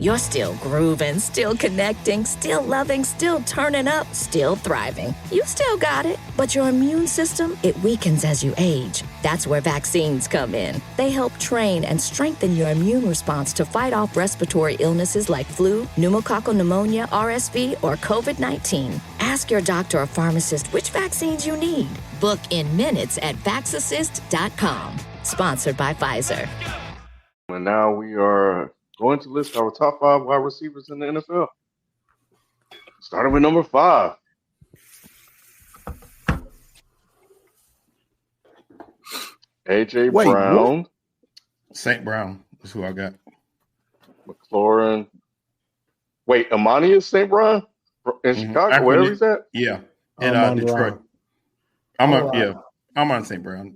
You're still grooving, still connecting, still loving, still turning up, still thriving. You still got it, but your immune system, it weakens as you age. That's where vaccines come in. They help train and strengthen your immune response to fight off respiratory illnesses like flu, pneumococcal pneumonia, RSV, or COVID-19. Ask your doctor or pharmacist which vaccines you need. Book in minutes at VaxAssist.com. Sponsored by Pfizer. And now we are going to list our top 5 wide receivers in the NFL. Starting with number 5. A.J. Brown. What? St. Brown is who I got. McLaurin. Wait, Amani is St. Brown? In Chicago, wherever he's at? Yeah. In Detroit. I'm on St. Brown.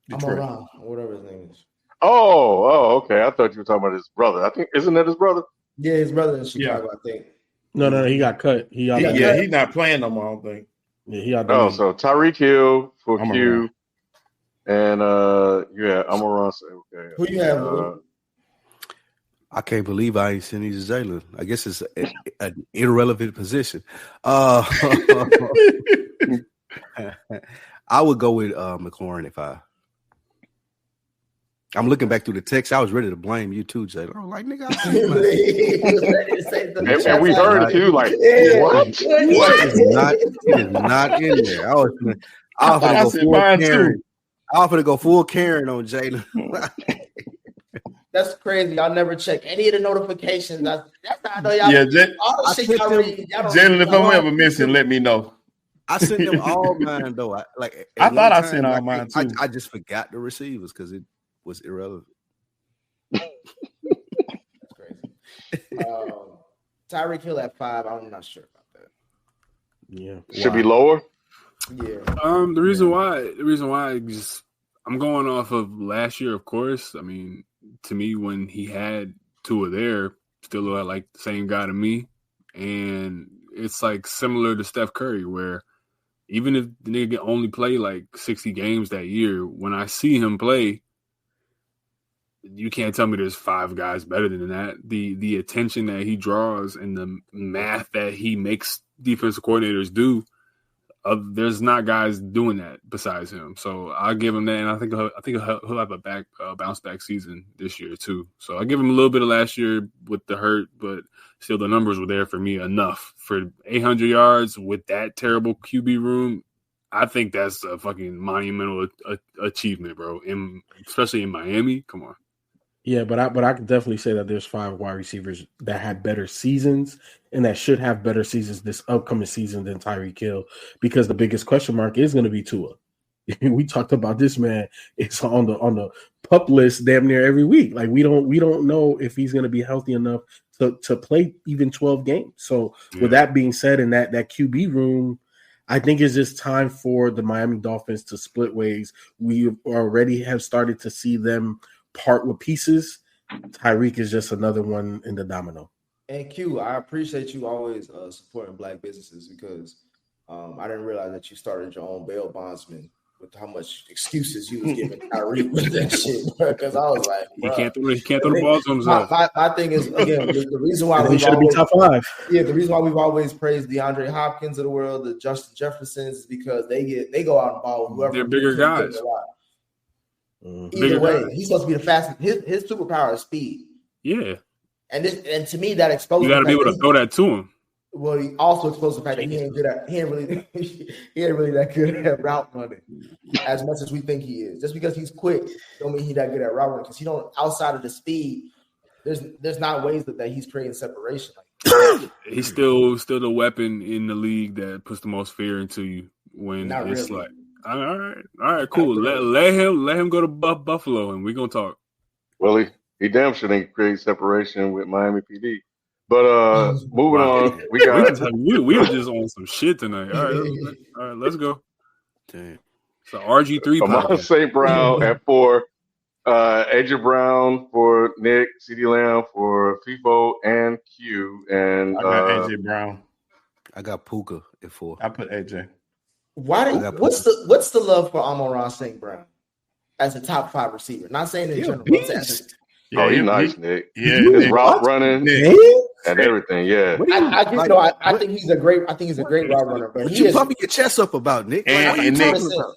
Detroit. I'm whatever his name is. Oh, okay. I thought you were talking about his brother. I think isn't that his brother? Yeah, his brother in Chicago, I think. No, he got cut. He's not playing no more, I don't think. Yeah, he got so Tyreek Hill for Q. And Amon-Ra. Okay. Who you have? I can't believe I ain't seen these Jalen. I guess it's an irrelevant position. I would go with McLaurin at 5. I'm looking back through the text. I was ready to blame you too, Jalen. I'm like, nigga, and we heard it too. Like, what? It is not in there. I was gonna go full Karen on Jalen. That's crazy. Y'all never check any of the notifications. That's how I know y'all. Yeah, all the shit y'all read. Jalen, if I'm ever missing, let me know. I sent them all mine though. I thought I sent all mine too. I just forgot the receivers because it was irrelevant. That's crazy. Tyreek Hill at 5. I'm not sure about that. Yeah, should be lower. Yeah. The reason why I'm going off of last year, of course. I mean, to me, when he had Tua there, still looked like the same guy to me, and it's like similar to Steph Curry, where even if the nigga only play like 60 games that year, when I see him play, you can't tell me there's 5 guys better than that. The attention that he draws and the math that he makes defensive coordinators do, there's not guys doing that besides him. So I'll give him that, and I think he'll have a bounce back season this year too. So I give him a little bit of last year with the hurt, but still the numbers were there for me enough for 800 yards with that terrible QB room. I think that's a fucking monumental achievement, bro. Especially in Miami. Come on. Yeah, but I can definitely say that there's 5 wide receivers that had better seasons and that should have better seasons this upcoming season than Tyreek Hill, because the biggest question mark is going to be Tua. We talked about this man. It's on the PUP list damn near every week. Like we don't know if he's going to be healthy enough to play even 12 games. So with that being said, in that QB room, I think it's just time for the Miami Dolphins to split ways. We already have started to see them part with pieces. Tyreek is just another one in the domino. And Q, I appreciate you always supporting Black businesses, because I didn't realize that you started your own bail bondsman with how much excuses you was giving Tyreek with that shit. Because I was like, he can't throw the balls to himself. My thing is, again, the reason why we should be top 5. Yeah, the reason why we've always praised DeAndre Hopkins of the world, the Justin Jeffersons, is because they go out and ball with whoever. They're bigger guys. Either way, he's supposed to be the fastest. His superpower is speed. Yeah, and to me that exposes. You got to be able to throw that to him. Well, he also exposed the fact that he ain't really that good at route running as much as we think he is. Just because he's quick, don't mean he's that good at route running, because he don't, outside of the speed. There's not ways that he's creating separation. He's still the weapon in the league that puts the most fear into you when it's like. All right, cool. Let him go to Buffalo, and we're gonna talk. Well, he damn sure didn't create separation with Miami PD. But moving on, we were just on some shit tonight. All right, let's go. Damn. So RG3. Amon St. Brown at 4. AJ Brown for Nick, CeeDee Lamb for FIFO and Q, and I got AJ Brown. I got Puka at 4. I put AJ. What's the love for Amon-Ra St. Brown as a top 5 receiver? Not saying in general. Oh, he's nice, Nick. Yeah, his route running and everything. Yeah, I think he's a great route runner. But what you puffing your chest up about, Nick? And Nick,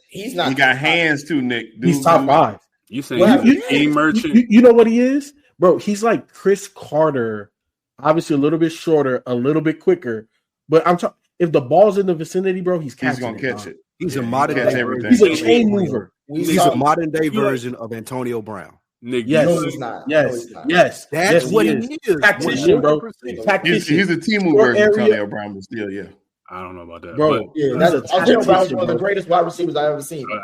he's not. He got hands too, Nick. He's top 5. You saying team merchant? You know what he is, bro? He's like Chris Carter, obviously a little bit shorter, a little bit quicker. But I'm talking. If the ball's in the vicinity, bro, he's gonna catch it. He's a modern day. He's a chain mover. He's a modern day version of Antonio Brown. Nick, yes, no, he's not. Yes, that's what he is. Tactician, bro. Tactician. He's a team mover version of Antonio Brown, but still, yeah. I don't know about that, bro. Antonio Brown's one of the greatest wide receivers I've ever seen. Brown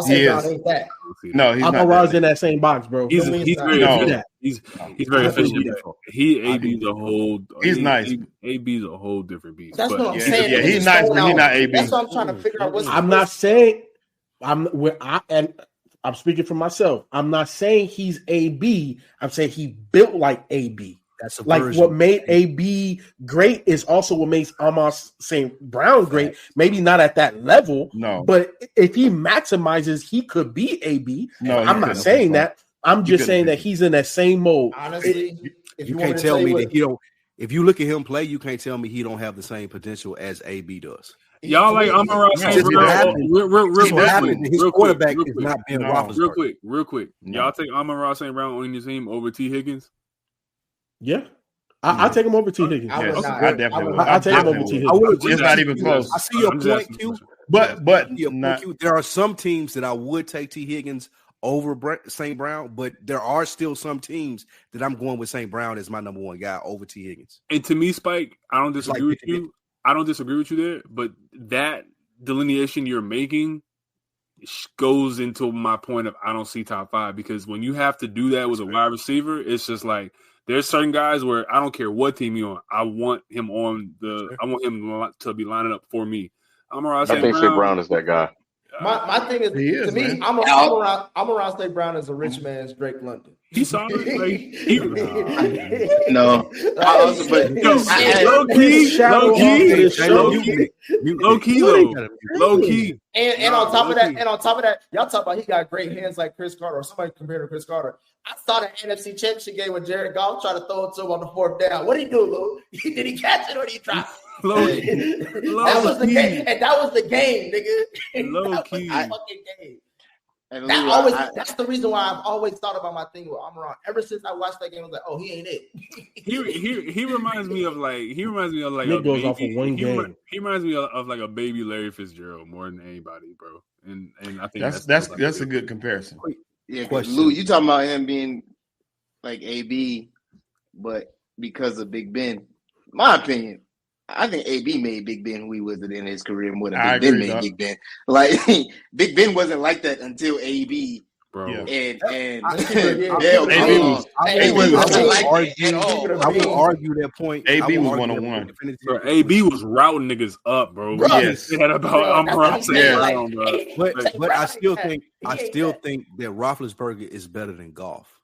ain't that. No, he's not. Brown's in that same box, bro. He's very efficient. He's very efficient. AB's a whole. He's nice. AB's a whole different beast. That's what I'm saying. Yeah, he's nice, but he's not AB. That's what I'm trying to figure out. I'm not saying I'm speaking for myself. I'm not saying he's AB. I'm saying he built like AB. That's a like version. What made AB great is also what makes Amon St. Brown great. Maybe not at that level, but if he maximizes, he could be AB. No, I'm not saying that. I'm just saying that he's in that same mode. Honestly, you can't tell me that he don't. If you look at him play, you can't tell me he don't have the same potential as AB does. Y'all like Amon St. Brown? His quarterback is not Ben Roethlisberger. Real quick. Y'all take Amon St. Brown on your team over T. Higgins? Yeah. I take him over T. Higgins. I definitely would. I take him over T. Higgins. It's not even close. I see your point, Q. But there are some teams that I would take T. Higgins over St. Brown, but there are still some teams that I'm going with St. Brown as my number one guy over T. Higgins. And to me, Spike, I don't disagree with you. I don't disagree with you there, but that delineation you're making goes into my point of I don't see top 5, because when you have to do that with a wide receiver, it's just like there's certain guys where I don't care what team you're on. I want him to be lining up for me. I think St. Brown is that guy. My thing is, to me, I'm around St. Brown as a rich man's Drake London. He's solid. No. Low key. And on top of that, y'all talk about he got great hands like Chris Carter, or somebody compared to Chris Carter. I saw the NFC Championship game when Jared Goff tried to throw it to him on the 4th down. What did he do, Lou? Did he catch it or did he drop it? That was the game, and that was the game, nigga. Low key. Fucking game. That's the reason why I've always thought about my thing with Amon. Ever since I watched that game, I was like, "Oh, he ain't it." he reminds me of like Nick goes off of one game. He reminds me of like a baby Larry Fitzgerald more than anybody, bro. And I think that's a good comparison. Yeah, Lou, you talking about him being like AB, but because of Big Ben. My opinion, I think AB made Big Ben who he was in his career more than Big Ben made Big Ben. Like Big Ben wasn't like that until AB. Bro. And I will argue that point. AB was 1-on-1. AB was routing niggas up, bro. Yes. But I still think that Roethlisberger is better than Goff.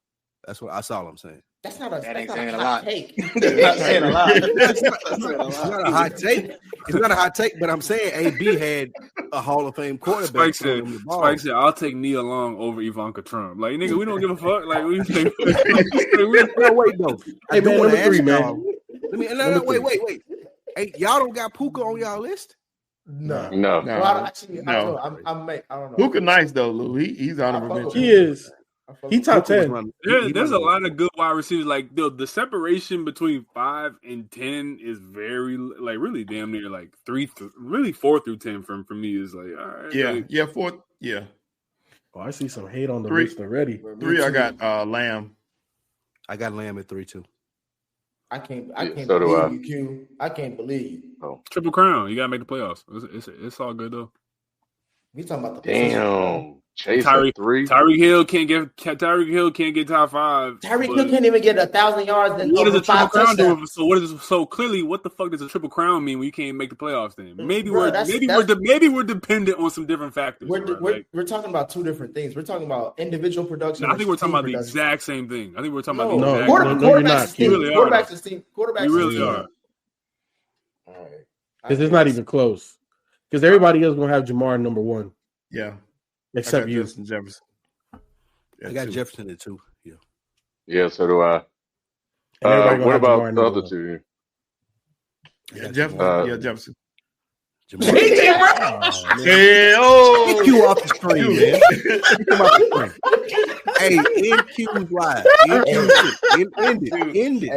That's all I'm saying. That's not a hot take. That's saying a lot. It's not a hot take. It's not a hot take, but I'm saying AB had a Hall of Fame quarterback. Spike said, "I'll take Nia Long over Ivanka Trump." Like, nigga, we don't give a fuck. Like, we think. Wait, though. Hey, man, number 3, man. Wait. Hey, y'all don't got Puka on y'all list? No. Well, I don't know. Puka nice though, Lou. He's honorable mention. He is. He top 10. There's a lot of good wide receivers. Like the separation between 5 and 10 is very really damn near like 4 through 10 from me is like all right. 4. Yeah. Oh, I see some hate on the list already. 3, I got Lamb. I got Lamb at 3 too. I can't believe you, Q. I can't believe you. Oh. Triple crown. You gotta make the playoffs. It's all good though. We talking about the damn. Chase Tyreek 3. Tyreek Hill can't get top 5. Tyreek Hill can't even get 1,000 yards. And what does a triple crown do? So clearly, what the fuck does a triple crown mean when you can't make the playoffs? Then maybe we're dependent on some different factors. We're talking about 2 different things. We're talking about individual production. I think we're talking about the exact same thing. I think we're talking about the exact same thing. Quarterbacks is team. We really are. All right. Because it's not even close. Because everybody else gonna have Jamar number 1. Yeah. Except you. Jefferson. I got Jefferson at 2. Yeah. Yeah, so do I. What about the other two? Yeah, Jefferson. AJ Brown. NQ off the screen, man. Hey, NQ's live. End it.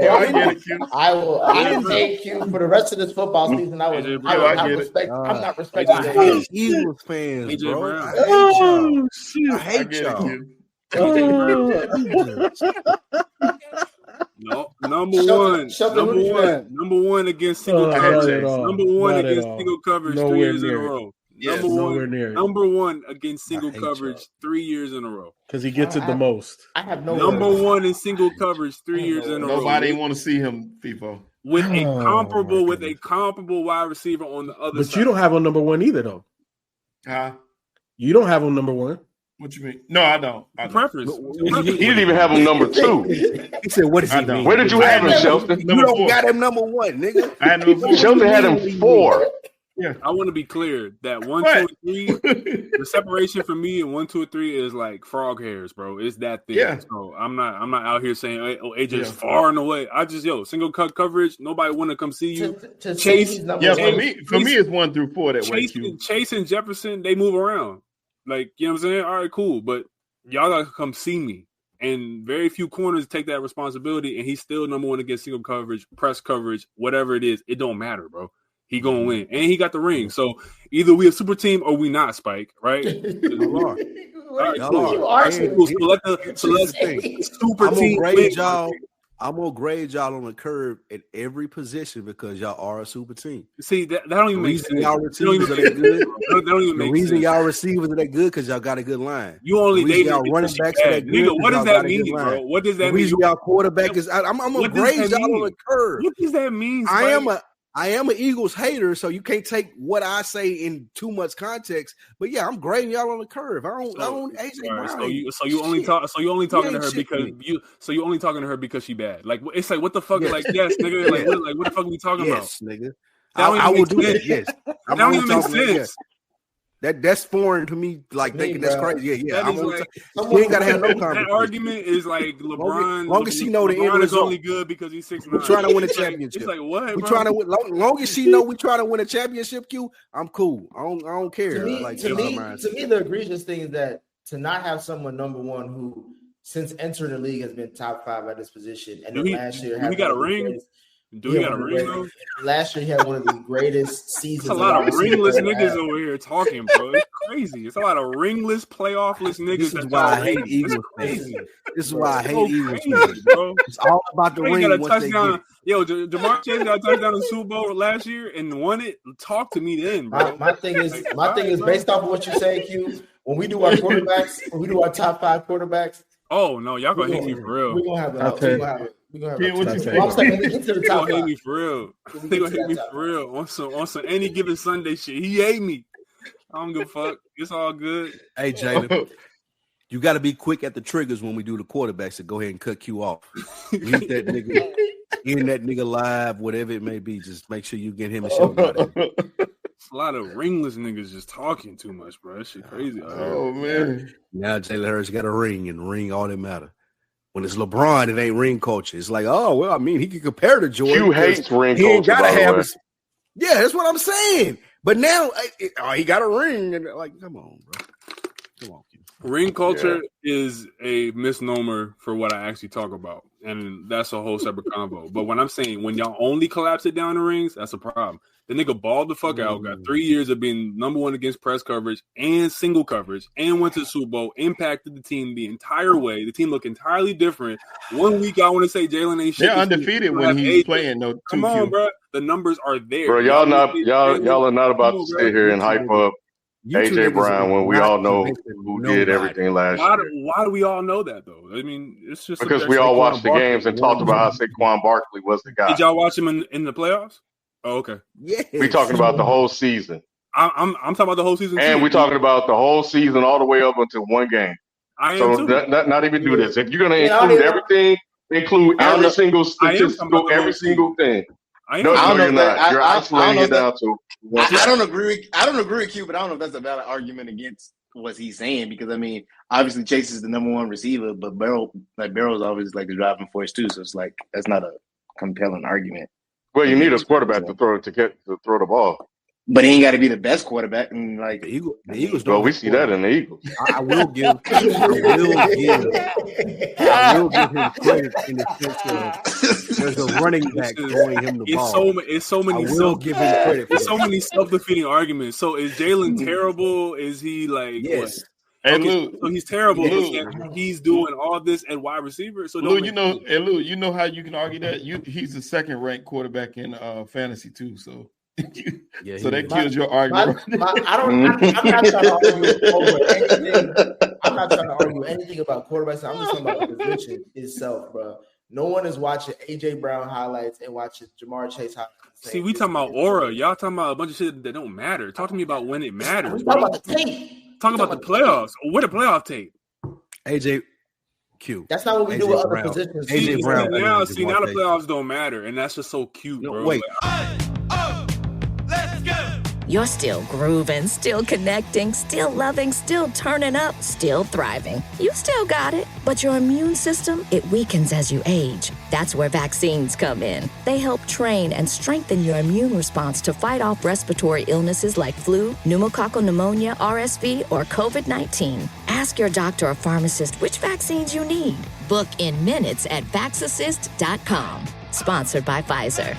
I will take you for the rest of this football season. I will respect. I'm not respecting Eagles fans, bro. I hate y'all. No, number one against single coverage. Number one against single coverage 3 years in a row. Yes, number one against single coverage 3 years in a row. Because he gets it the most. I have no number one in single coverage 3 years in a row. Nobody want to see him, FIFO. With a comparable wide receiver on the other side. But you don't have him number one either, though. Huh? You don't have him number one. What you mean? No, I don't. Preference. He didn't even have him number 2. He said, "What does he mean? Where did you have him, Shelton? You don't got him number 1, nigga." I had number 4. Shelton had him 4. Yeah. I want to be clear that 1, 2, and 3, the separation for me and 1, 2, and 3 is like frog hairs, bro. It's that thing. Yeah. So I'm not out here saying, "Oh, AJ's far and away." I just single cut coverage. Nobody want to come see you. Chase. Yeah, for me, it's 1 through 4 that way. Chase and Jefferson, they move around. Like, you know what I'm saying? All right, cool. But y'all got to come see me. And very few corners take that responsibility. And he's still number 1 against single coverage, press coverage, whatever it is. It don't matter, bro. He going to win. And he got the ring. So either we a super team or we not, Spike, right? Y'all are. Cool. So let's super team grade y'all. I'm gonna grade y'all on the curve at every position because y'all are a super team. See, that don't even make sense. Y'all receivers are that good. That don't even make sense. The reason y'all receivers are that good because y'all got a good line. You only dated y'all running backs are that good. Nigga, what does that mean, bro? What does that mean? The reason y'all quarterback is I'm gonna grade y'all on the curve. What does that mean? I am an Eagles hater, so you can't take what I say in too much context. But yeah, I'm grading y'all on the curve. I don't AJ Brown. So you only talking to her because you only talking to her because she bad. Like it's like what the fuck? Yes. Like yes, nigga. Like what the fuck are we talking about? Yes, nigga. I will do that. Yes, that don't even make sense. That's foreign to me. Like thinking that's crazy. Yeah. You ain't gotta have no conversation. That argument is like LeBron. Long as she know the end result is only good because he's 6'9". We're trying to win a championship. It's like what? We're trying to win. Long as she know we trying to win a championship. Q, I'm cool. I don't care. To me, the egregious thing is that to not have someone number 1 who since entering the league has been top 5 at this position, and last year he got a ring. Do we got a ring though? Last year he had one of the greatest seasons. It's a lot of ringless niggas over here talking, bro. It's crazy. It's a lot of ringless, playoffless niggas. This is why I hate Eagles fans. This is why I hate Eagles fans, bro. It's all about the ring. Got a touchdown. Yo, Jamar Chase got a touchdown in the Super Bowl last year and won it. Talk to me then, bro. My thing is based off of what you say, Q. When we do our quarterbacks, when we do our top 5 quarterbacks. Oh no, y'all gonna hate me for real. We're gonna have it. What you say? When we get to the top 5. They gonna hate me for real. They gonna hate me for real on some any given Sunday shit. He hate me. I don't give a fuck. It's all good. Hey Jalen, you got to be quick at the triggers when we do the quarterbacks to go ahead and cut Q off. Leave that nigga in that nigga live, whatever it may be. Just make sure you get him a show. It's a lot of ringless niggas just talking too much, bro. That shit crazy. Oh man. Now Jalen Hurts got a ring, and the ring all that matter. When it's LeBron, it ain't ring culture. It's like, oh well, I mean, he can compare to Jordan. You hate ring he ain't culture. Gotta have his, yeah, that's what I'm saying. But now he got a ring, and like, come on, bro. Come on. Ring culture is a misnomer for what I actually talk about, and that's a whole separate convo. But when I'm saying when y'all only collapse it down the rings, that's a problem. The nigga balled the fuck out, got 3 years of being number 1 against press coverage and single coverage, and went to the Super Bowl, impacted the team the entire way. The team looked entirely different. 1 week, I want to say Jalen ain't shit. They're undefeated when he's playing. No, come on, bro. The numbers are there. Bro, y'all are not about to sit here and hype up AJ Brown when we all know who did everything last year. Why do we all know that though? I mean, it's just because we all watched the games and talked about how Saquon Barkley was the guy. Did y'all watch him in the playoffs? Oh, okay. Yeah, we talking about the whole season. I'm talking about the whole season, and we're talking about the whole season all the way up until one game. Not even do this. If you're gonna include everything, include every single statistical, every single thing. No, you're not. You're isolating it down to. I don't agree with you, but I don't know if that's a valid argument against was he saying, because I mean, obviously Chase is the number one receiver, but Burrow's always like the driving force too. So it's like that's not a compelling argument. Well, you need a quarterback to throw the ball. But he ain't got to be the best quarterback. And like the Eagles well, we see that in the Eagles. I will give him credit in the sense of there's a running back throwing him the ball. It's so many. I will give him credit. It's so many self-defeating arguments. So is Jalen terrible? Is he like yes? Hey, okay, so he's terrible. He's doing all this at wide receiver. So Lou, you know how you can argue that he's the second ranked quarterback in fantasy too. So. So that kills your argument. I'm not trying to argue over anything. I'm not trying to argue anything about quarterbacks. I'm just talking about the position itself, bro. No one is watching AJ Brown highlights and watching Jamar Chase highlights. See, we talking about aura. Y'all talking about a bunch of shit that don't matter. Talk to me about when it matters. Talk about the tape. Talk about the playoffs. Where the playoff tape? AJ Q. That's not what we do with other positions. AJ Brown. Now the playoffs don't matter, and that's just so cute, bro. Wait. You're still grooving, still connecting, still loving, still turning up, still thriving. You still got it, but your immune system, it weakens as you age. That's where vaccines come in. They help train and strengthen your immune response to fight off respiratory illnesses like flu, pneumococcal pneumonia, RSV, or COVID-19. Ask your doctor or pharmacist which vaccines you need. Book in minutes at VaxAssist.com. Sponsored by Pfizer.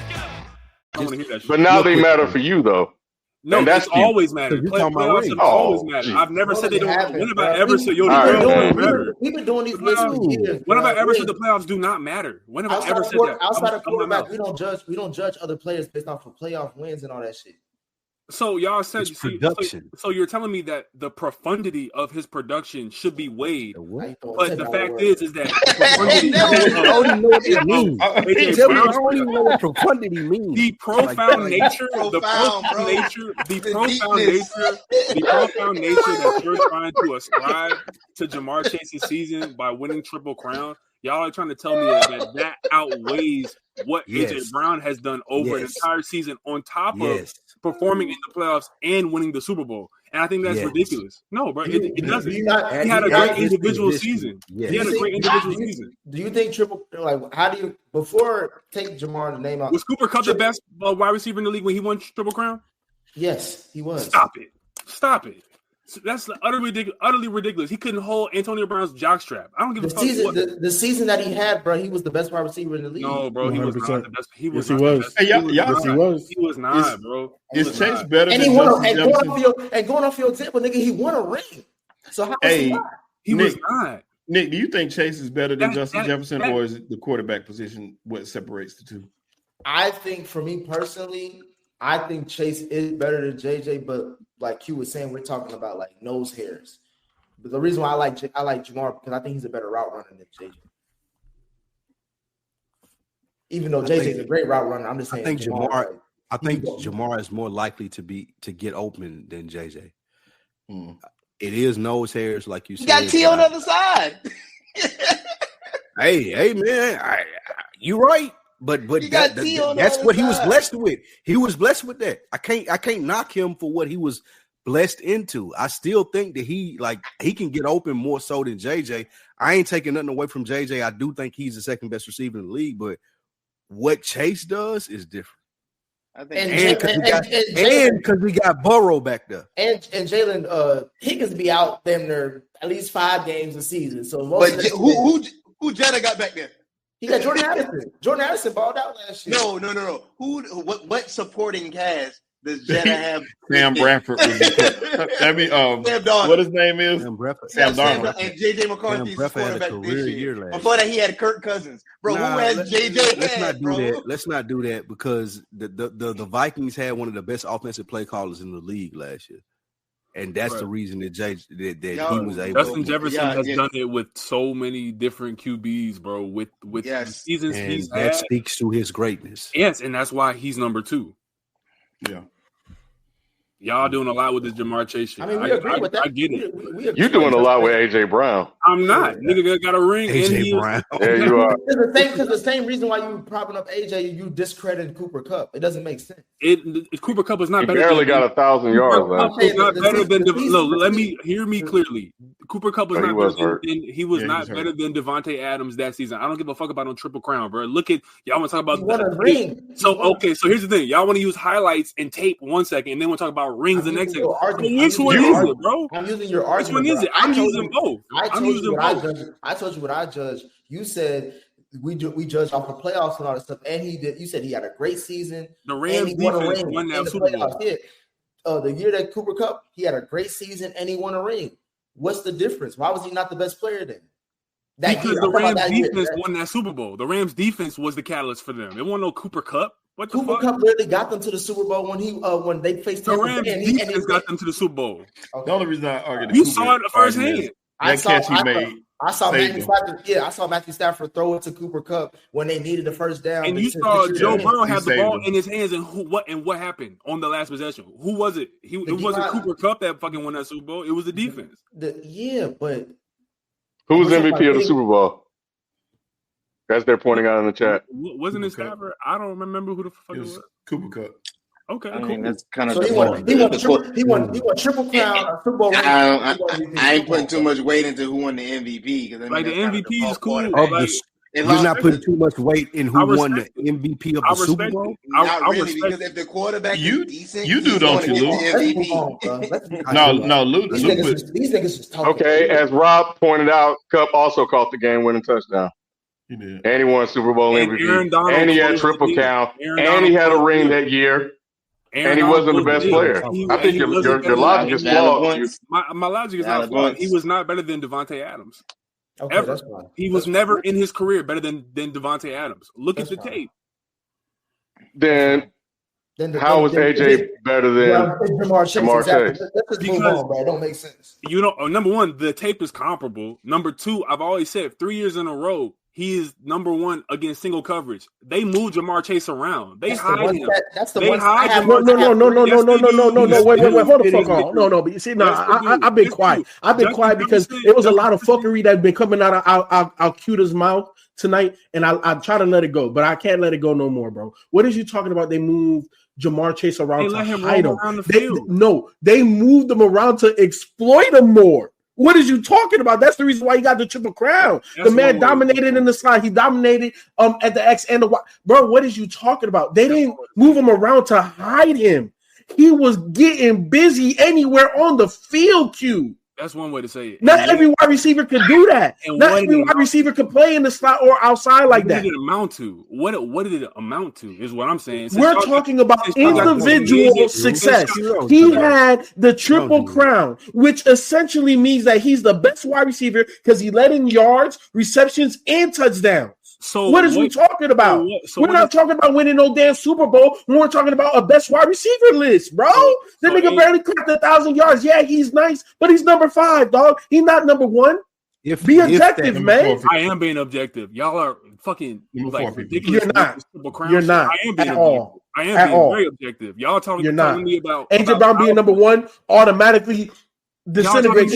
But now they matter for you, though. No, that's always mattered. Playoffs have always mattered. I've never said they don't. When have I ever said the playoffs matter? We've been doing these lists for years. When have I ever said the playoffs do not matter? When have I ever said that? Outside of quarterback, we don't judge other players based off of playoff wins and all that shit. So y'all said production. So you're telling me that the profundity of his production should be weighed, but the fact is that the profundity the profound nature that you're trying to ascribe to Jamar Chase's season by winning Triple Crown. Y'all are trying to tell me that outweighs what AJ Brown has done over an entire season on top of performing in the playoffs and winning the Super Bowl. And I think that's ridiculous. No, bro, it doesn't. He had a great individual season. He had a great individual season. Do you think before take Jamar's name out? Was Cooper Kupp the best wide receiver in the league when he won Triple Crown? Yes, he was. Stop it. That's utterly ridiculous. He couldn't hold Antonio Brown's jockstrap. I don't give a fuck. The season that he had, bro, he was the best wide receiver in the league. No, bro, he was not the best. He was. He was. He was not, bro. Is Chase better? And he won. And going off your example, nigga, he won a ring. So how was he not? He was not. Nick, do you think Chase is better than Justin Jefferson, or is it the quarterback position what separates the two? I think, for me personally, I think Chase is better than JJ, but like Q was saying, we're talking about like nose hairs. But the reason why I like Jamar because I think he's a better route runner than JJ. Even though JJ is a great route runner, I'm just saying. I think Jamar is more likely to get open than JJ. It is nose hairs, like you said. You got T on the other side. hey, man, you right. But that's what he was blessed with. He was blessed with that. I can't knock him for what he was blessed into. I still think that he can get open more so than JJ. I ain't taking nothing away from JJ. I do think he's the second best receiver in the league, but what Chase does is different. I think because we got Burrow back there. And Jalen Higgins be out them there at least 5 games a season. So who Jetta got back there? He got Jordan Addison. Jordan Addison balled out last year. No. What supporting cast does Jetta have? Sam Bradford. Sam Darnold. What his name is? Sam Bradford. Sam Darnold. And JJ McCarthy's quarterback this year. Before that, he had Kirk Cousins. Bro, who has JJ? Let's not do that because the Vikings had one of the best offensive play callers in the league last year. And that's the reason that he was able. Justin Jefferson has done it with so many different QBs, bro. With the seasons he's had, that speaks to his greatness. Yes, and that's why he's number 2. Yeah. Y'all doing a lot with this Jamar Chase shit. I mean, we agree with that. I get it. You're doing a lot with AJ Brown. I'm not. Nigga got a ring. AJ Brown. Yeah, you are. Because the same reason why you propping up AJ, you discredit Cooper Kupp. It doesn't make sense. Cooper Kupp is not. He barely got 1,000 yards. Not better than. No, let me hear me clearly. Cooper Kupp was not better than. He was not better than Devontae Adams that season. I don't give a fuck about no Triple Crown, bro. Look at y'all want to talk about the ring. So here's the thing. Y'all want to use highlights and tape 1 second, and then we'll talk about rings the next second. Which one is it, bro? I'm using your argument. Which one is it? I'm using both. I told you what I judged. You said we judged off the playoffs and all that stuff, and he did. You said he had a great season. The Rams defense won that Super Bowl. The year that Cooper Kupp, he had a great season and he won a ring. What's the difference? Why was he not the best player then? Because the Rams defense won that Super Bowl. The Rams defense was the catalyst for them. It wasn't no Cooper Kupp. Cooper Kupp literally got them to the Super Bowl when they faced the Rams. Defense got them to the Super Bowl. Okay. The only reason I argued, you saw it firsthand. I saw Matthew Stafford throw it to Cooper Kupp when they needed the first down. And you saw Joe Burrow have the ball in his hands, and what happened on the last possession? Who was it? It wasn't Cooper Kupp that fucking won that Super Bowl. It was the defense. But who was MVP of the Super Bowl? That's they're pointing out in the chat. Wasn't it Stafford? I don't remember who the fuck it was. Cooper Kupp. Okay, I mean, that's kind of. So he won Triple Crown, Super Bowl. I ain't putting too much weight into who won the MVP because like the MVP is cool. You're not putting too much weight in who won the MVP of the Super Bowl. Not really, because if the quarterback is decent, you do, don't you, Lou? No, Lou. These niggas just talking. Okay, as Rob pointed out, Kupp also caught the game-winning touchdown. He did. And he won Super Bowl MVP. And he had triple count. And he had a ring that year. And he wasn't the best player. I think your logic is flawed. My logic is not flawed. He was not better than Devontae Adams. Okay, ever. That's fine. He was never in his career better than Devontae Adams. Look at the tape. Then how was AJ better than Jamar Chase? Let's move on, bro. It don't make sense. You know, number one, the tape is comparable. Number two, I've always said 3 years in a row, he is number one against single coverage. They move Jamar Chase around. They hide him. That's the they one. hide him. No. Wait. Hold the fuck on. No. But you see, I've been quiet. I've been quiet because it was a lot of fuckery that's been coming out of Al-Quta's mouth tonight, and I try to let it go, but I can't let it go no more, bro. What is you talking about? They moved Jamar Chase around to hide him. They moved him around to exploit him more. What is you talking about? That's the reason why he got the Triple Crown. The man dominated in the slot. He dominated at the X and the Y. Bro, what is you talking about? They didn't move him around to hide him. He was getting busy anywhere on the field, Q. That's one way to say it. Not every wide receiver could do that. Not every wide receiver could play in the slot or outside like that. What did it amount to? What did it amount to is what I'm saying. We're talking about individual success. He had the Triple Crown, which essentially means that he's the best wide receiver because he led in yards, receptions, and touchdowns. So what is we talking about? We're not talking about winning no damn Super Bowl. We're talking about a best wide receiver list, bro. That nigga barely clocked 1,000 yards. Yeah, he's nice, but he's number 5, dog. He's not number 1. Be objective, man. I am being objective. Y'all are fucking like ridiculous. You're not. I am being at all. I am being very objective. Y'all telling me about AJ Brown being number 1 automatically disintegrates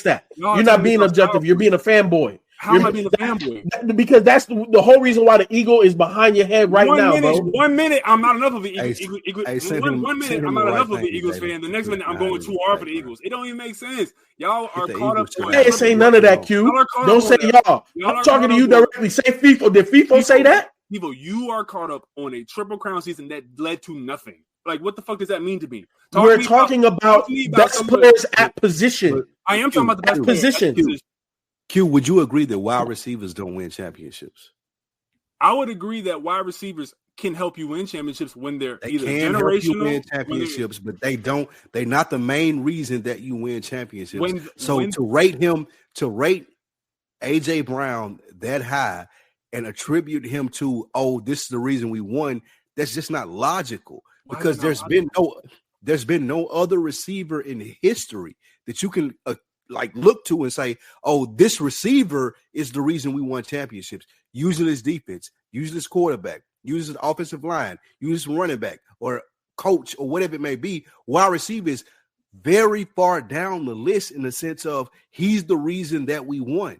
that. You're not being objective. You're being a fanboy. How am I being a fanboy? Because that's the whole reason why the eagle is behind your head right now, bro. 1 minute, I'm not enough of an Eagles. One minute, I'm not enough of an Eagles fan. The next minute, I'm going too hard for the Eagles. It don't even make sense. Y'all are caught up. Hey, say none of that, Q. Don't say y'all. I'm talking to you directly. Say FIFO. Did FIFO say that? FIFO, you are caught up on a Triple Crown season that led to nothing. Like, what the fuck does that mean to me? We're talking about best players at position. I am talking about the best position. Q, would you agree that wide receivers don't win championships? I would agree that wide receivers can help you win championships when they're either generational. Help you win championships, but they don't. They're not the main reason that you win championships. To rate AJ Brown that high and attribute him to, this is the reason we won. That's just not logical because there's been no other receiver in history that you can look to and say, this receiver is the reason we won championships. Usually it's defense, usually it's quarterback, usually it's offensive line, usually it's running back or coach or whatever it may be, wide receiver is very far down the list in the sense of he's the reason that we won.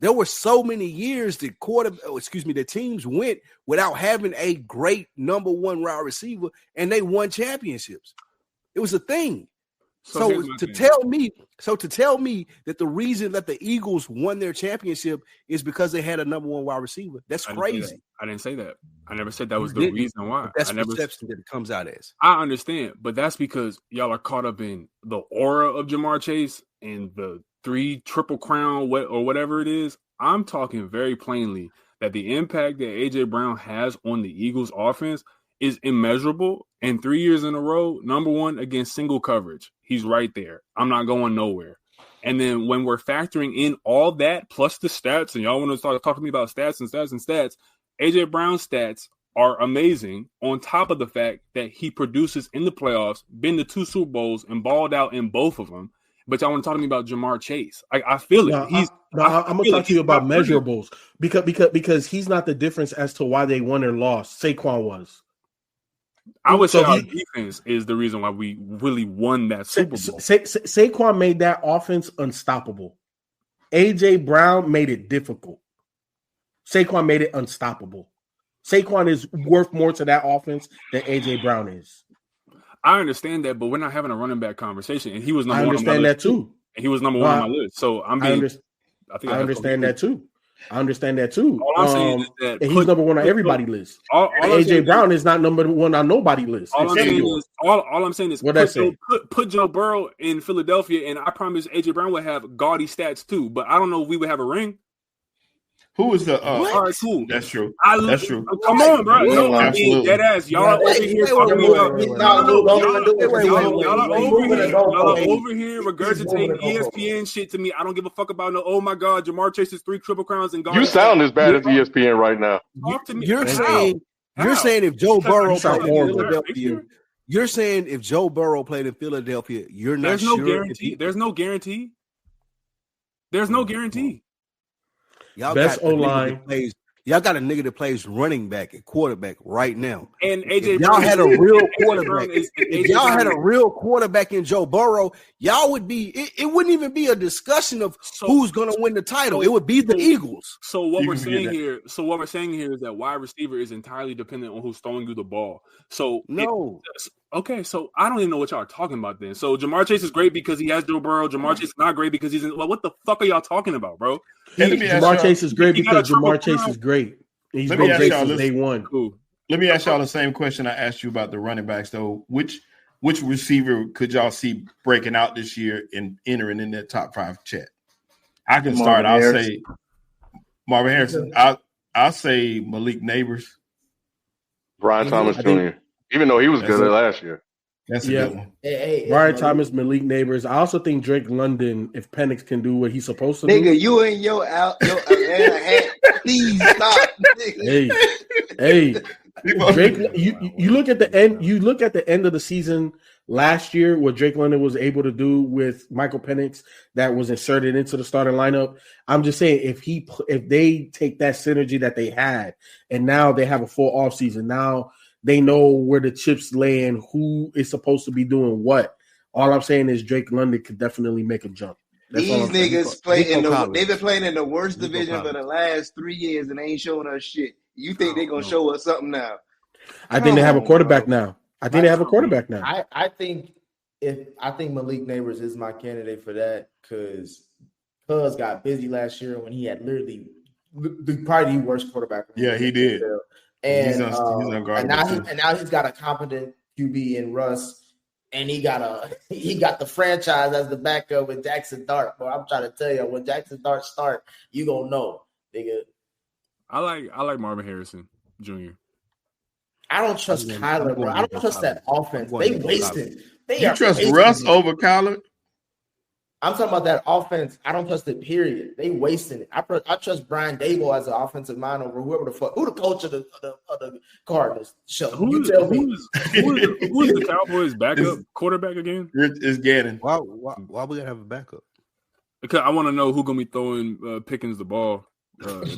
There were so many years that teams went without having a great number one wide receiver, and they won championships. It was a thing. So to tell me that the reason that the Eagles won their championship is because they had a number one wide receiver, that's crazy. I didn't say that. I never said that was the reason why. That's perception that it comes out as. I understand, but that's because y'all are caught up in the aura of Ja'Marr Chase and the 3 triple crown or whatever it is. I'm talking very plainly that the impact that A.J. Brown has on the Eagles offense is immeasurable, and 3 years in a row, number one against single coverage. He's right there. I'm not going nowhere. And then when we're factoring in all that plus the stats, and y'all want to start talking to me about stats, A.J. Brown's stats are amazing on top of the fact that he produces in the playoffs, been to 2 Super Bowls, and balled out in both of them. But y'all want to talk to me about Ja'Marr Chase. I feel it. I'm going to talk to you about measurables because he's not the difference as to why they won or lost. Saquon was. I would say our defense is the reason why we really won that Super Bowl. Saquon made that offense unstoppable. A.J. Brown made it difficult. Saquon made it unstoppable. Saquon is worth more to that offense than A.J. Brown is. I understand that, but we're not having a running back conversation. And he was number one. I understand that too. And he was number one on my list. So I understand that too. All I'm saying is that and he's number one on everybody's list. AJ Brown is not number one on nobody's list. All I'm saying is put Joe Burrow in Philadelphia, and I promise AJ Brown would have gaudy stats too. But I don't know if we would have a ring. Who is the? All right, cool. That's true. That's true. Come on, bro. No, I mean, dead ass. Y'all are over here talking about. Y'all are over here regurgitating ESPN shit to me. I don't give a fuck about no. Oh my God, Ja'Marr Chase's 3 triple crowns and you sound as bad as ESPN right now. Talk to me. You're saying if Joe Burrow played in Philadelphia. You're saying if Joe Burrow played in Philadelphia, you're not sure. There's no guarantee. There's no guarantee. Y'all best O-line. Y'all got a nigga that plays running back and quarterback right now. And AJ, y'all had a real quarterback. If y'all had a real quarterback in Joe Burrow, y'all would be. It wouldn't even be a discussion of who's going to win the title. It would be the Eagles. So what we're saying here is that wide receiver is entirely dependent on who's throwing you the ball. So no. Okay, so I don't even know what y'all are talking about then. So Ja'Marr Chase is great because he has Joe Burrow. Ja'Marr Chase is not great because he's in. Well, what the fuck are y'all talking about, bro? Ja'Marr Chase is great because Ja'Marr Chase is great. He's been great since day one. Cool. Let me ask y'all the same question I asked you about the running backs, though. Which receiver could y'all see breaking out this year and entering in that top 5 chat? I can start. I'll say Marvin Harrison. I'll say Malik Neighbors. Brian Thomas Jr. Even though he was good last year. That's a good one. Brian Thomas, Malik Neighbors. I also think Drake London, if Penix can do what he's supposed to do. Nigga, you and your Atlanta hat. Please stop. Hey. Drake, you look at the end. You look at the end of the season last year, what Drake London was able to do with Michael Penix that was inserted into the starting lineup. I'm just saying, if they take that synergy that they had, and now they have a full offseason, now they know where the chips lay and who is supposed to be doing what. All I'm saying is Drake London could definitely make a jump. These niggas they've been playing in the worst division for the last 3 years and they ain't showing us shit. You think they're gonna show us something now? I think they have a quarterback now. I think I think Malik Neighbors is my candidate for that because Cuz got busy last year when he had literally probably the worst quarterback. Yeah, he did. And now he's got a competent QB in Russ, and he got the franchise as the backup with Jackson Dart. Bro, I'm trying to tell you, when Jackson Dart start, you gonna know, nigga. I like Marvin Harrison Jr. I don't trust Kyler, bro. I don't trust that offense. They wasted. You trust Russ over Kyler? I'm talking about that offense. I don't trust it, period. They wasting it. I trust Brian Daboll as an offensive mind over whoever the fuck. Who the coach of the Cardinals? You tell me. Who is the Cowboys' backup quarterback again? It's Gannon. Why we gotta have a backup? Because I want to know who's gonna be throwing Pickens the ball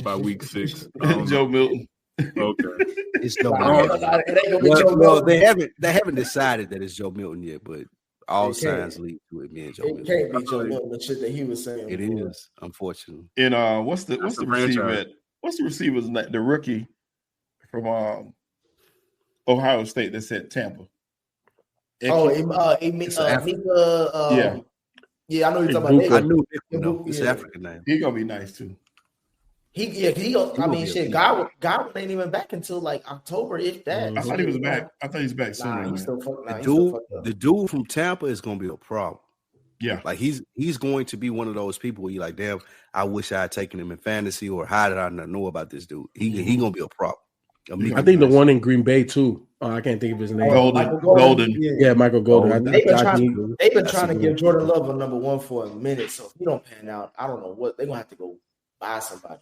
by week 6. Joe Milton. Okay. It's Joe Milton. Well, they haven't decided that it's Joe Milton yet, but all signs lead to it being Joe Milton. It can't be Joe Milton, the shit that he was saying. It is, unfortunately. And what's the receiver? What's the receiver's name? The rookie from Ohio State that's at Tampa. Yeah, I know you're talking about. I knew it's African name. He's gonna be nice too. Godwin ain't even back until like October, if that. I thought he was back. I thought he's back soon. The dude from Tampa is gonna be a problem. Yeah, like he's going to be one of those people where you're like, damn, I wish I had taken him in fantasy, or how did I not know about this dude? He gonna be a problem. I think the one in Green Bay too. I can't think of his name. Golden. Yeah, Michael Golden. They've been trying to give Jordan Love a number one for a minute. So if he don't pan out, I don't know what they're gonna have to go buy somebody.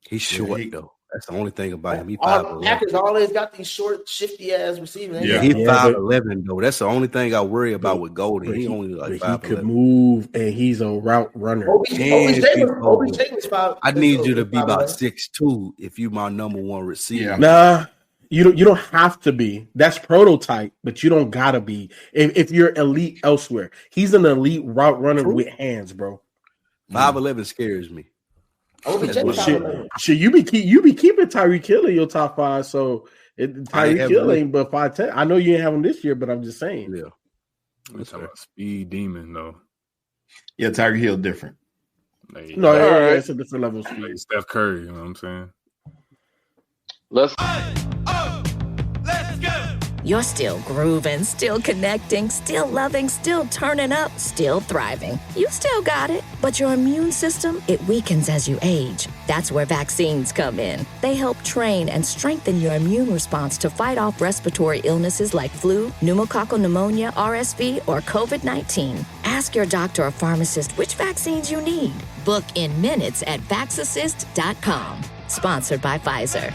He's short though. That's the only thing about him. Packers always got these short, shifty ass receivers. Yeah, he's 5'11" though. That's the only thing I worry about with Golden. He only like 5'11". He could move, and he's a route runner. OBJ was 5. I need you to be about 6'2" if you my number one receiver. Yeah. Nah, you don't have to be. That's prototype, but you don't gotta be. If you're elite elsewhere, he's an elite route runner with hands, bro. 5'11" scares me. Shit, you be keeping Tyreek Hill in your top 5, so Tyreek Hill ain't but 5'10". I know you didn't have him this year, but I'm just saying. Yeah, we're talking about speed demon though. Yeah, Tyreek Hill different. Like, it's a different level of speed. Like Steph Curry, you know what I'm saying? Let's go. You're still grooving, still connecting, still loving, still turning up, still thriving. You still got it, but your immune system, it weakens as you age. That's where vaccines come in. They help train and strengthen your immune response to fight off respiratory illnesses like flu, pneumococcal pneumonia, RSV, or COVID-19. Ask your doctor or pharmacist which vaccines you need. Book in minutes at VaxAssist.com. Sponsored by Pfizer.